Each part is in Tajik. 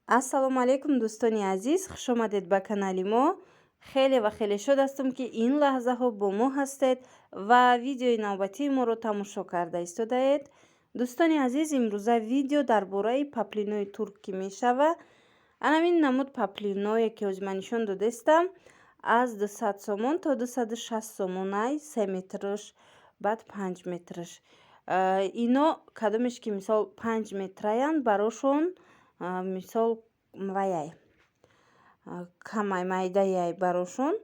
ассалому алайкум дӯстони азиз, хушомадед ба канали мо. Хеле ва хеле шод ҳастам ки ин лаҳзаҳо бо мо ҳастед ва видеои навбатии моро тамошо карда истодаед. дӯстони азиз, имрӯза видео дар бораи паплинои туркӣ мешавад. анамин намуд паплиное ки ҳозир ман нишон додестам аз 200 сомон то 260 сомонай 3 метраш баъд 5 метраш. ино кадомеш ки мисол 5 метраянд барошон мисол ваяй камай майдаяй барошон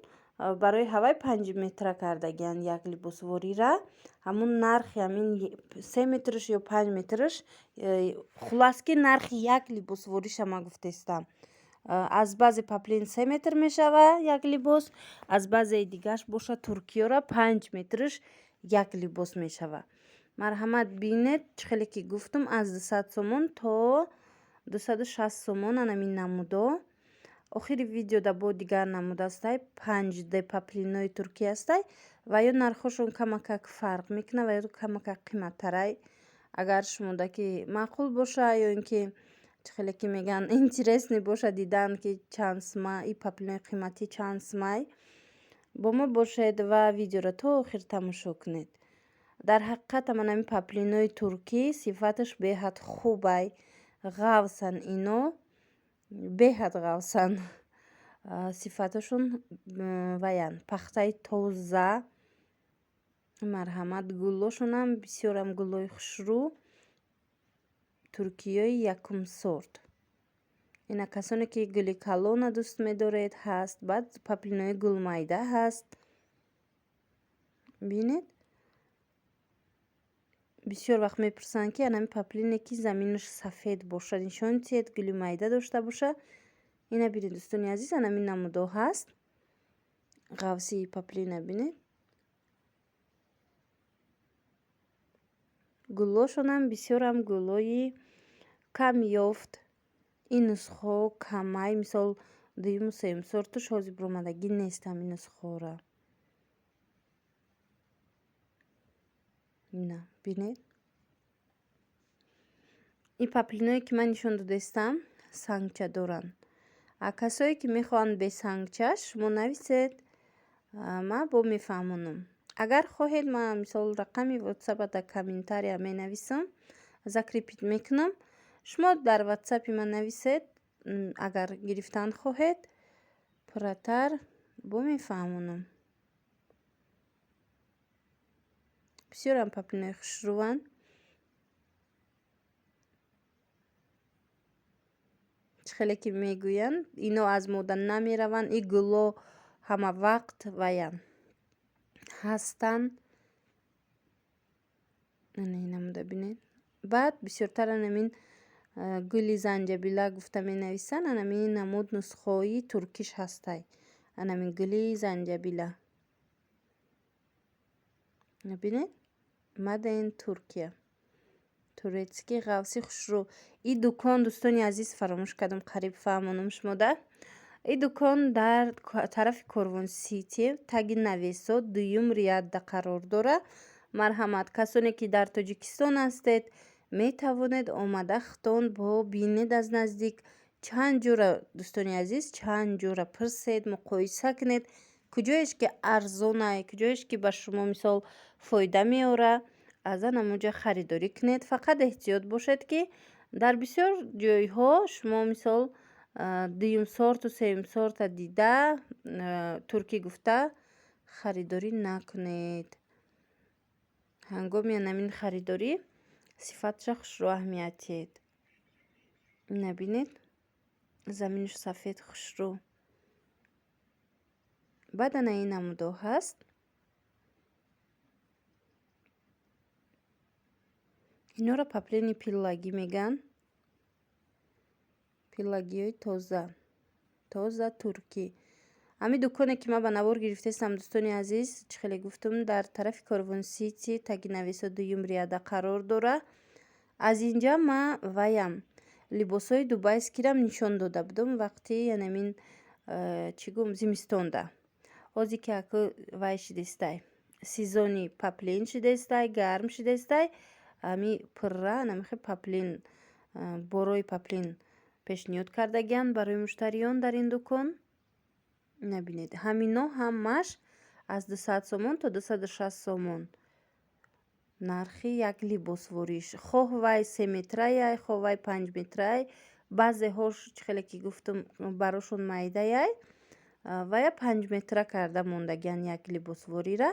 барои ҳавай 5 метра кардагиянд як либосворира. ҳамун нархи ҳамин 3 метраш ё 5 метраш, хулас ки нархи як либосвориша ма гуфтестам. аз баъзе паплин 3 метр мешавад як либос, аз баъзеи дигарш боша туркиёра 5 метраш як либос мешавад. марҳамат бинед чӣ хеле ки гуфтам аз 200 сомон то 260 сомон анамин намудо. охири видео дабо дигар намуда астай 5D паплинои туркӣ астай ва ё нархошон камакак фарқ мекунад ва ё камакак қиматтарай. агар шумода ки маъқул боша ё ин ки чӣ хеле ки меган интересный боша дидан ки чанд сумай и паплинои қиматӣ чанд сумай, бо мо бошед ва видеоро то охир тамошо кунед. дар ҳақиқат ҳамин паплинои туркӣ сифаташ беҳад хубай. ғавсан ино беҳад ғавсан. сифаташон ваян пахтаи тоза, марҳамат гуллошонам бисёрам гуллои хушрӯ туркиёи якум сорт. ина касоне ки гули калона дӯст медоред ҳаст. баъд паплинои гулмайда ҳаст. бинед бисёр вақт мепурсанд ки анами паплине ки заминаш сафед боша нишони диҳед гули майда дошта боша. ина бинед дӯстони азиз, анамин намудо ҳаст. ғавсии паплина бинед. гуллошонам бисёрам гуллои кам ёфт. ин нусхо камай мисол дуюму сеюм сорташ ҳозир биромадагӣ нест ҳамин нусхора. ина бинед ин паплиное ки ман нишон додестам сангча доранд. касое ки мехоҳанд бе сангчаш шумо нависед, ман бо мефаҳмонам. агар хоҳед ман мисол рақами ватсапа дар комментария менависам, закрепит мекунам. шумо дар ватсапи ман нависед, агар гирифтан хоҳед пурратар бо мефаҳмонам. бисёрам паплинои хушрӯанд. чӣ хеле ки мегӯянд ино аз мода намераванд. и гулло ҳама вақт ваян ҳастанд. намуда бинед. баъд бисёртар анамин гули занҷабила гуфта менависанд. анамин намуд нусхои туркиш ҳастай. анамин гули занҷабила бинед. маден Туркия. турецкий ғавси хушрӯ. ин дукон дӯстони азиз фаромӯш кардам қариб фаҳмонам шумода. ин дукон дар тарафи Корвон Сити таги навесо дуюм риядда қарор дорад. марҳамат касоне ки дар Тоҷикистон ҳастед метавонед омада хитон бо бинед аз наздик чанд ҷора дӯстони азиз чанд ҷора пурсед муқоиса кунед куҷоеш ки арзонай куҷоеш ки ба шумо мисол фоида меорад аз анамуҷа харидорӣ кунед. фақат эҳтиёт бошед ки дар бисёр ҷойҳо шумо мисол дуюм сорту сеюм сорта дида туркӣ гуфта харидорӣ накунед. ҳангоми анамин харидорӣ сифатша хушрӯ аҳамиятиед. ина бинед заминаш сафед хушрӯ. баъд ана ин намудо ҳаст. инора паплини пиллагӣ меган. пиллагиёи тоза туркӣ. ҳамин дуконе ки ман ба навор гирифтаистам дӯстони азиз чӣ хеле гуфтам дар тарафи Корвон Сити таги навеса дуюм риада қарор дорад. аз инҷа ман ваям либосҳои дубайскирам нишон дода будам вақти янамин чӣ гӯм зимистонда. ҳозир ки аку вай шидестай сезони паплин шидестай гарм шидестай ҳами пурра намихе паплин борои паплин пешниҳод кардагианд барои муштариён дар ин дукон. набинед ҳамино ҳамаш аз 200 сомон то 260 сомон нархи як либосвориш. Хоҳ вай 3 метраяй, хоҳ вай 5 метрай, баъзеҳош хеле ки гуфтам барошон майдаяй вая 5 метра карда мондагиан як либосворира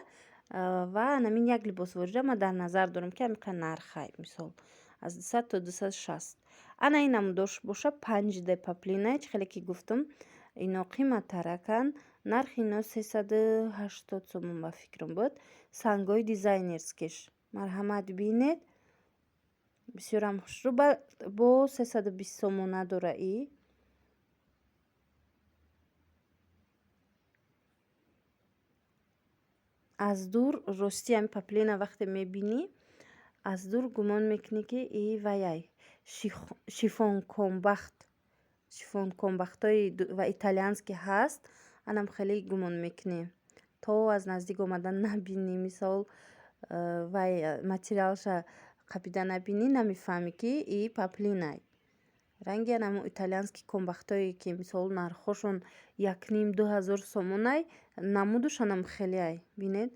ва намин як либосворира ма дар назар дорам ки амиқа нархай мисол аз 200 то 260. ана инам дош боша 5D паплинач хеле ки гуфтам ино қиматтаракан. нархи ино 380 сомон ба фикрам буд. сангои дизайнерскеш марҳамат бинед бисёрам хушрӯ бо 320 сомона дора и аз дур рости ами паплина вақте мебинӣ аз дур гумон мекунӣ ки и ваяй шифонкомбахтои ва итальянский ҳаст. анам хеле гумон мекунӣ то аз наздик омадан набинӣ мисол вай материалша қапида набинӣ намефаҳмӣ ки и паплинай. ранги анамо итальянский комбахтое ки мисол нархошон 1500-2000 сомонай намудушанам хелеай бинед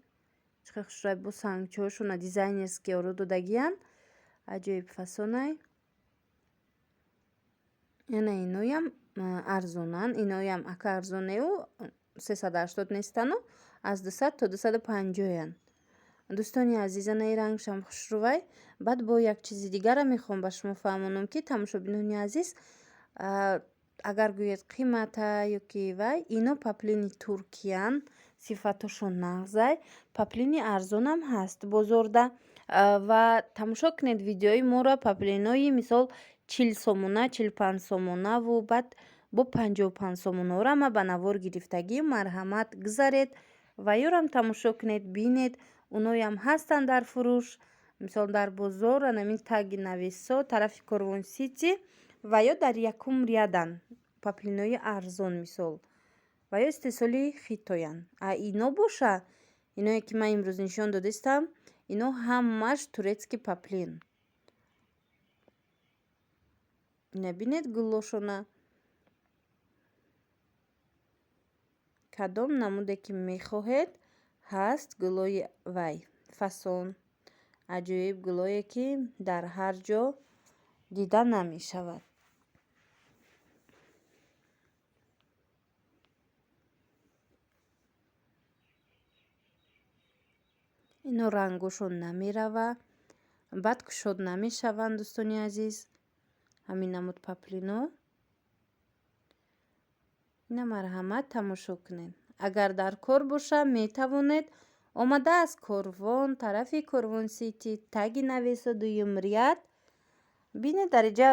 чиқар хушрӯй бо сангчиҳошона дизайнерский оро додагиян аҷоиб фасонай. яна иноям арзонан иноям ака арзонеу 380 нестану аз 200 то 250ян. дӯстони азиз анаи рангшам хушрӯвай. баъд бо як чизи дигара мехоҳам ба шумо фаҳмонам ки тамошобинони азиз агар гӯед қимата ё ки вай ино паплини туркиян сифатошон нағзай паплини арзонам ҳаст бозорда ва тамошо кунед видеои моро паплинои мисол 40 сомона 45 сомонаву баъд бо 55 сомонора ма ба навор гирифтагӣ марҳамат гузаред ва ёрам тамошо кунед бинед уноям ҳастанд дар фурӯш мисол дар бозор анамин таги нависо тарафи Корвон Сити ва ё дар якум рядан паплинои арзон мисол ва ё истеҳсоли хитоян. ино боша иное ки ман имрӯз нишон додистам ино ҳамаш турецкий паплин. набинед гулошона кадом намуде ки мехоҳед ҳаст гулои вай фасон аҷоиб гулое ки дар ҳар ҷо дида намешавад. ино рангошон намерава баъд кушод намешаванд. дӯстони азиз ҳамин намуд паплино ина марҳамат тамошо кунед. агар дар кор боша метавонед омада аз Корвон тарафи Корвон Сити таги навесо дуюм ряд бинед дар иҷа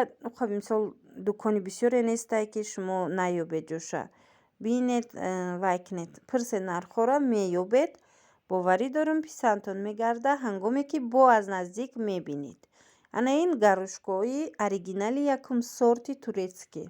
мисол дукони бисёре нестай ки шумо наёбед ҷоша бинед вай кунед пурсед нархора меёбед. боварӣ дорам писандтон мегарда ҳангоме ки бо аз наздик мебинед. ана ин гарошкои оригинали якум сорти турецкӣ